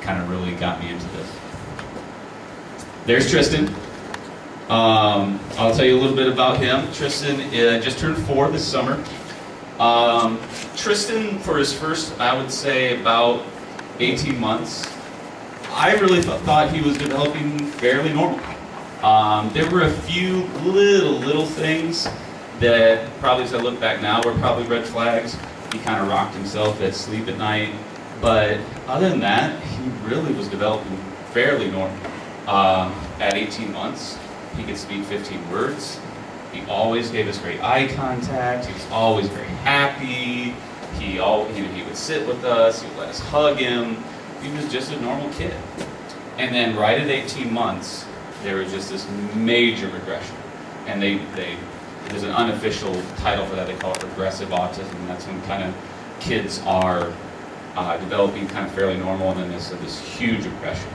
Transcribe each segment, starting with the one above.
kind of really got me into this. There's Tristan. I'll tell you a little bit about him. Tristan just turned 4 this summer. Tristan, for his first, I would say, about 18 months, I really thought he was developing fairly normal. There were a few little things that probably, as I look back now, were probably red flags. He kind of rocked himself at sleep at night. But other than that, he really was developing fairly normal. At 18 months, he could speak 15 words. He always gave us great eye contact. He was always very happy. He would sit with us. He would let us hug him. He was just a normal kid. And then right at 18 months, there was just this major regression. And there's an unofficial title for that. They call it regressive autism. That's when kind of kids are developing kind of fairly normal, and then there's this huge regression.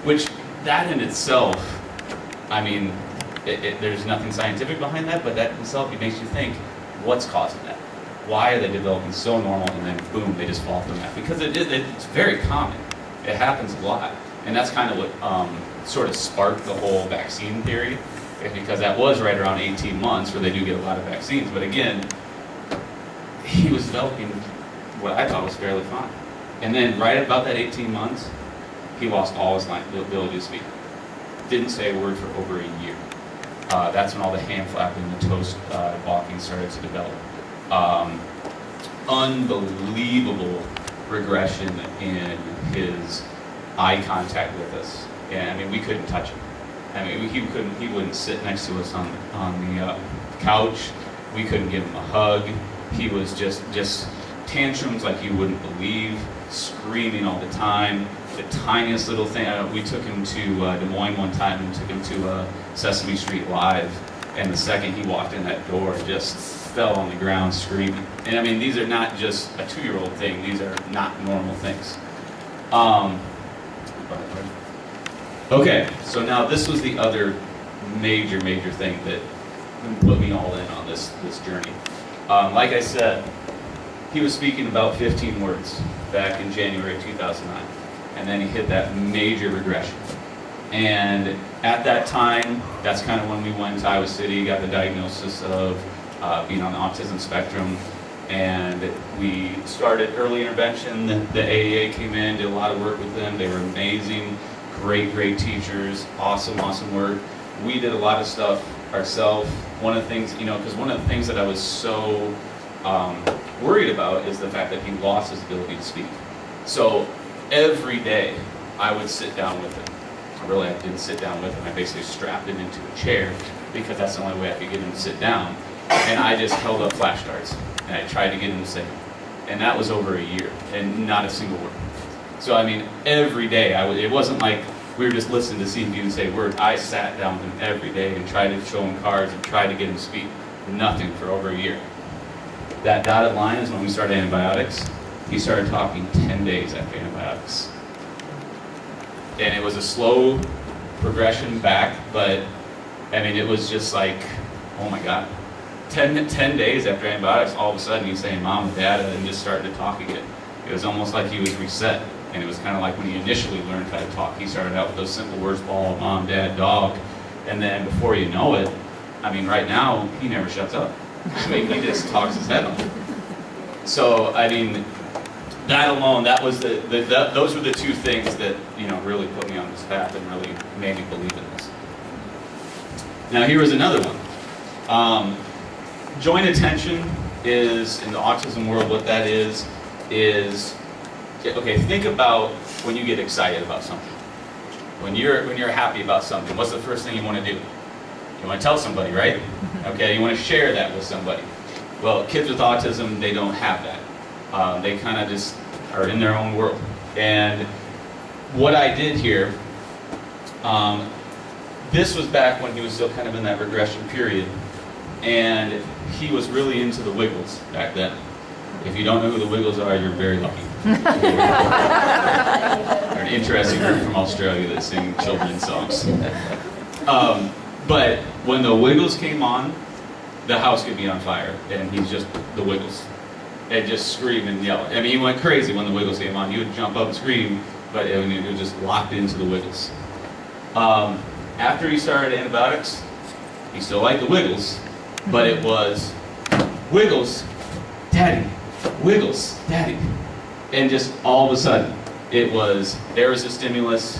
Which, that in itself, I mean, there's nothing scientific behind that, but that in itself, it makes you think, what's causing that? Why are they developing so normal, and then boom, they just fall from that? Because it's very common. It happens a lot. And that's kind of what sort of sparked the whole vaccine theory, because that was right around 18 months where they do get a lot of vaccines. But again, he was developing what I thought was fairly fine. And then right about that 18 months, he lost all his ability to speak. Didn't say a word for over a year. That's when all the hand flapping and the toast walking started to develop. Unbelievable regression in his eye contact with us. And I mean, we couldn't touch him. I mean, he wouldn't sit next to us on the couch. We couldn't give him a hug. He was just tantrums like you wouldn't believe, screaming all the time. The tiniest little thing. We took him to Des Moines one time and took him to Sesame Street Live, and the second he walked in that door, just fell on the ground screaming. And I mean, these are not just a 2-year-old thing. These are not normal things. Okay, so now this was the other major thing that put me all in on this journey. Like I said, he was speaking about 15 words back in January 2009. And then he hit that major regression. And at that time, that's kind of when we went to Iowa City, got the diagnosis of being on the autism spectrum, and we started early intervention. The AAA came in, did a lot of work with them. They were amazing, great teachers, awesome work. We did a lot of stuff ourselves. One of the things, because one of the things that I was so worried about is the fact that he lost his ability to speak. So every day, I would sit down with him. Really, I didn't sit down with him. I basically strapped him into a chair because that's the only way I could get him to sit down. And I just held up flashcards, and I tried to get him to sing. And that was over a year, and not a single word. So, I mean, every day, it wasn't like we were just listening to see if he would say words. I sat down with him every day and tried to show him cards and tried to get him to speak. Nothing for over a year. That dotted line is when we started antibiotics. He started talking 10 days after antibiotics. And it was a slow progression back, but I mean, it was just like, oh my God. 10 days after antibiotics, all of a sudden he's saying mom and dad, and just started to talk again. It was almost like he was reset. And it was kind of like when he initially learned how to talk. He started out with those simple words, ball, mom, dad, dog. And then before you know it, I mean, right now, he never shuts up. I mean, he just talks his head off. So, I mean, that alone, those were the two things that, really put me on this path and really made me believe in this. Now, here was another one. Joint attention is, in the autism world, what that is, okay, think about when you get excited about something. When you're happy about something, what's the first thing you want to do? You want to tell somebody, right? Okay, you want to share that with somebody. Well, kids with autism, they don't have that. They kind of just are in their own world. And what I did here, this was back when he was still kind of in that regression period, and he was really into the Wiggles back then. If you don't know who the Wiggles are, you're very lucky. They're an interesting group from Australia that sing children's songs. But when the Wiggles came on, the house could be on fire, and he's just the Wiggles. And just scream and yell. I mean, he went crazy when the Wiggles came on. He would jump up and scream, but it was just locked into the wiggles. After he started antibiotics, he still liked the wiggles, but it was wiggles, daddy, wiggles, daddy. And just all of a sudden, there was a stimulus,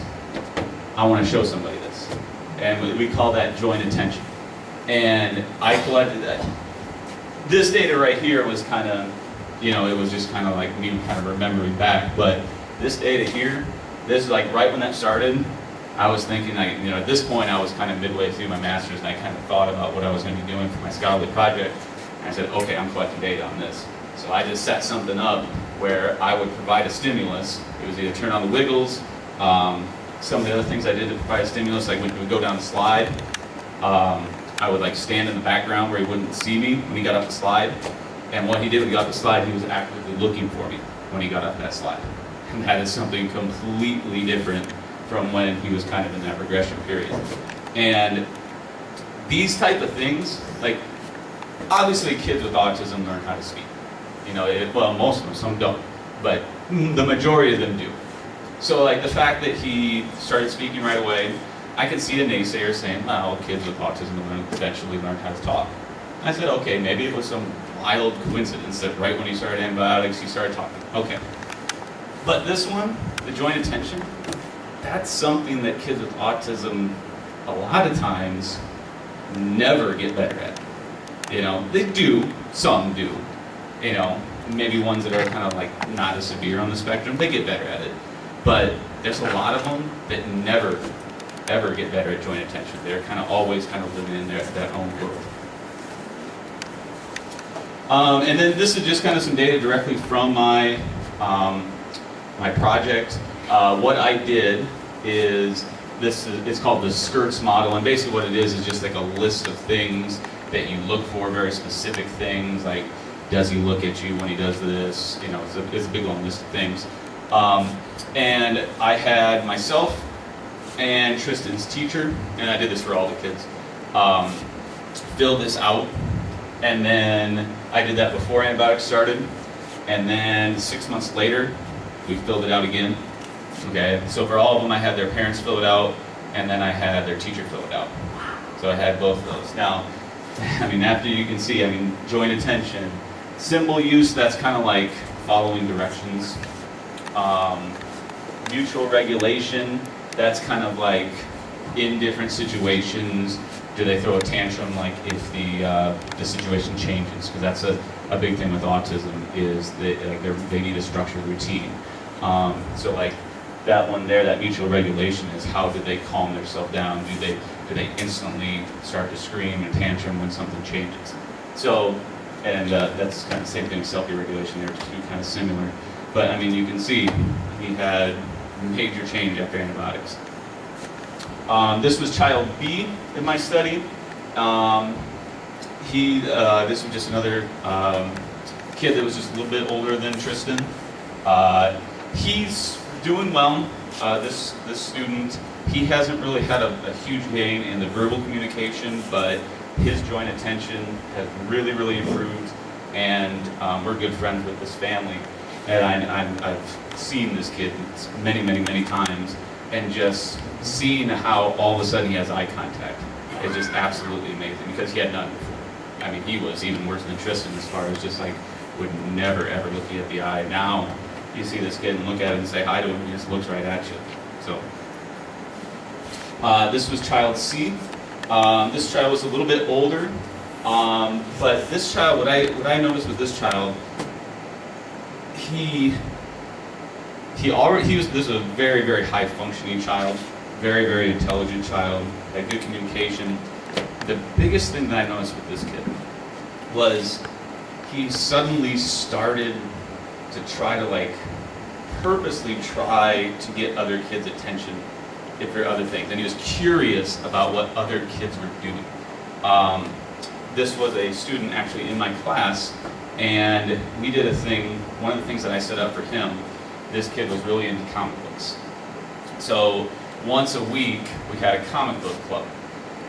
I want to show somebody this. And we call that joint attention. And I collected that. This data right here was kind of, it was just kind of like me kind of remembering back. But this data here, this is like right when that started, I was thinking, at this point I was kind of midway through my master's, and I kind of thought about what I was going to be doing for my scholarly project. And I said, okay, I'm collecting data on this. So I just set something up where I would provide a stimulus. It was either turn on the wiggles, some of the other things I did to provide a stimulus, like when we would go down the slide, I would like stand in the background where he wouldn't see me when he got up the slide. And what he did when he got up the slide, he was actively looking for me when he got up that slide. And that is something completely different from when he was kind of in that regression period. And these type of things, like obviously kids with autism learn how to speak. Well, most of them, some don't, but the majority of them do. So like the fact that he started speaking right away, I could see a naysayer saying, well, kids with autism eventually learn how to talk. I said, okay, maybe it was some wild coincidence that right when he started antibiotics, he started talking. Okay. But this one, the joint attention, that's something that kids with autism a lot of times never get better at. They do, some do. Maybe ones that are kind of like not as severe on the spectrum, they get better at it. But there's a lot of them that never, ever get better at joint attention. They're kind of always kind of living in their own world. And then this is just kind of some data directly from my my project. What I did is it's called the SCIRTS model, and basically what it is just like a list of things that you look for, very specific things, like does he look at you when he does this? It's a big long list of things. And I had myself and Tristan's teacher, and I did this for all the kids, fill this out. And then I did that before antibiotics started. And then 6 months later, we filled it out again. Okay, so for all of them, I had their parents fill it out, and then I had their teacher fill it out. So I had both of those. Now, after you can see, joint attention, symbol use, that's kind of like following directions. Mutual regulation, that's kind of like in different situations, do they throw a tantrum like if the situation changes? Because that's a big thing with autism is that they need a structured routine. So like that one there, that mutual regulation is how do they calm themselves down? Do they instantly start to scream and tantrum when something changes? So, and that's kind of the same thing with self-regulation. They're two kind of similar. But you can see he had major change after antibiotics. This was child B in my study. This was just another kid that was just a little bit older than Tristan. He's doing well. This student, he hasn't really had a huge gain in the verbal communication, but his joint attention has really, really improved, and we're good friends with this family. And I've seen this kid many, many, many times, and just seeing how all of a sudden he has eye contact is just absolutely amazing, because he had none before. He was even worse than Tristan as far as just like would never ever look you at the eye. Now you see this kid and look at him and say hi to him, and he just looks right at you. So this was child C. This child was a little bit older, but this child, what I noticed with this child, this was a very, very high functioning child, very, very intelligent child, had good communication. The biggest thing that I noticed with this kid was he suddenly started to try to purposely try to get other kids' attention if there are other things, and he was curious about what other kids were doing. This was a student actually in my class, and we did a thing, one of the things that I set up for him, this kid was really into comic books. So once a week, we had a comic book club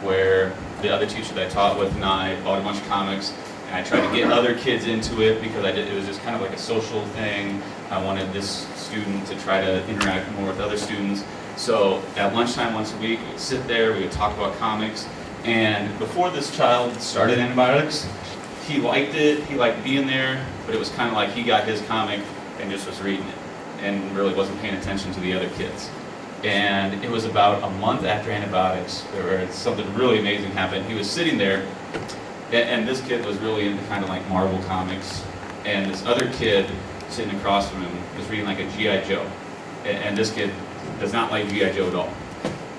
where the other teacher that I taught with and I bought a bunch of comics, And I tried to get other kids into it because it was just kind of like a social thing. I wanted this student to try to interact more with other students. So at lunchtime once a week, we would sit there, we would talk about comics. And before this child started antibiotics, he liked it, he liked being there, but it was kind of like he got his comic and just was reading it and really wasn't paying attention to the other kids. And it was about a month after antibiotics where something really amazing happened. He was sitting there, and this kid was really into kind of like Marvel comics, and this other kid sitting across from him was reading like a G.I. Joe. And this kid does not like G.I. Joe at all.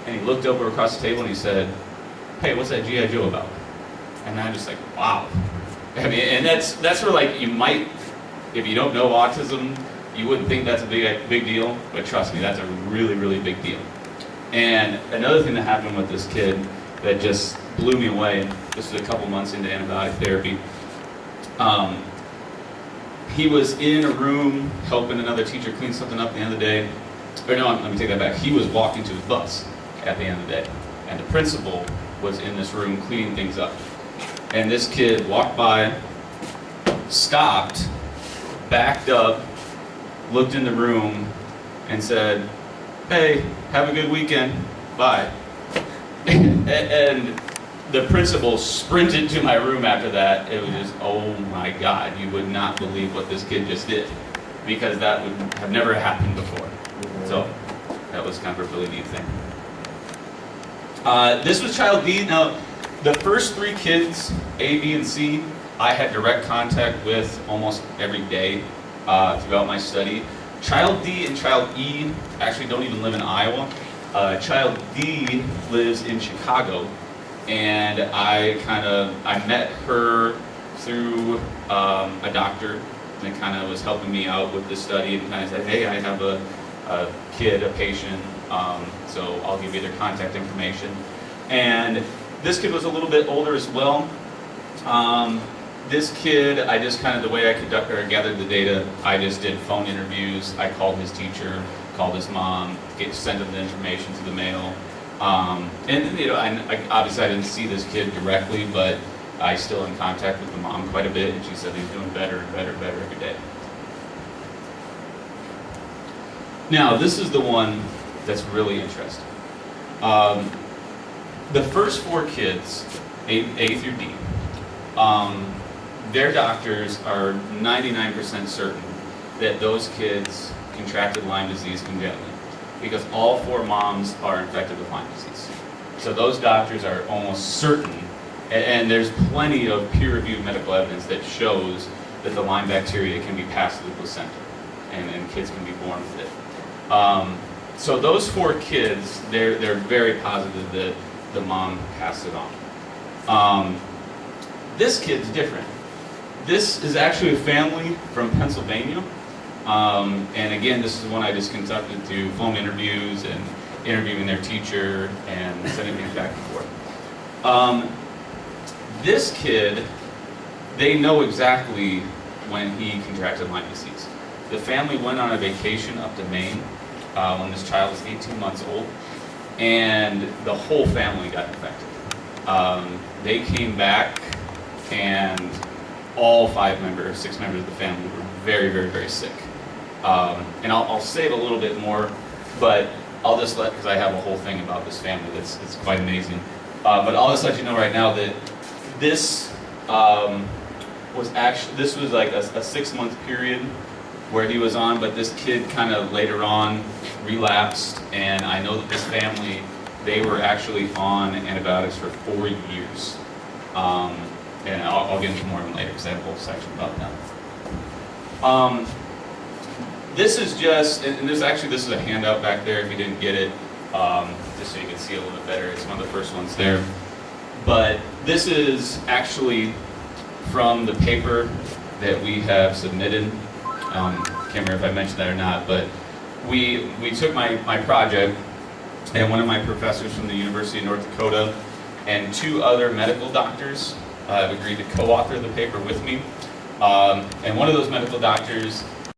And he looked over across the table and he said, "Hey, what's that G.I. Joe about?" And I'm just like, wow. I mean, and that's where like you might, if you don't know autism, you wouldn't think that's a big deal, but trust me, that's a really, really big deal. And another thing that happened with this kid that just blew me away, this was a couple months into antibiotic therapy, he was in a room helping another teacher clean something up at the end of the day. Or no, let me take that back. He was walking to his bus at the end of the day, and the principal was in this room cleaning things up. And this kid walked by, stopped, backed up, looked in the room, and said, "Hey, have a good weekend, bye." And the principal sprinted to my room after that. It was just, oh my God, you would not believe what this kid just did, because that would have never happened before. So that was kind of a really neat thing. This was child D. Now, the first three kids, A, B, and C, I had direct contact with almost every day throughout my study. Child D and Child E actually don't even live in Iowa. Child D lives in Chicago, and I met her through a doctor that kind of was helping me out with this study and kind of said, "Hey, I have a kid, a patient, so I'll give you their contact information." And this kid was a little bit older as well. This kid, I just kind of, the way I gathered the data, I just did phone interviews. I called his teacher, called his mom, sent him the information to the mail. And you know, obviously I didn't see this kid directly, but I still in contact with the mom quite a bit, and she said he's doing better and better and better every day. Now, this is the one that's really interesting. The first four kids, A through D, their doctors are 99% certain that those kids contracted Lyme disease congenitally, because all four moms are infected with Lyme disease. So those doctors are almost certain, and there's plenty of peer-reviewed medical evidence that shows that the Lyme bacteria can be passed through the placenta, and kids can be born with it. So those four kids, they're very positive that the mom passed it on. This kid's different. This is actually a family from Pennsylvania. And again, this is one I just conducted through phone interviews and interviewing their teacher and sending things back and forth. This kid, they know exactly when he contracted Lyme disease. The family went on a vacation up to Maine when this child was 18 months old, and the whole family got infected. They came back, and all 6 members of the family were very, very, very sick. And I'll save a little bit more, but I'll just because I have a whole thing about this family that's quite amazing. But I'll just let you know right now that this was like a 6-month period where he was on, but this kid kind of later on relapsed, and I know that this family, they were actually on antibiotics for 4 years. And I'll get into more of them later because I have a whole section about that. This is just, and this is a handout back there if you didn't get it, just so you can see a little bit better. It's one of the first ones there. But this is actually from the paper that we have submitted. Can't remember if I mentioned that or not, but we took my project, and one of my professors from the University of North Dakota and 2 other medical doctors have agreed to co-author the paper with me. And one of those medical doctors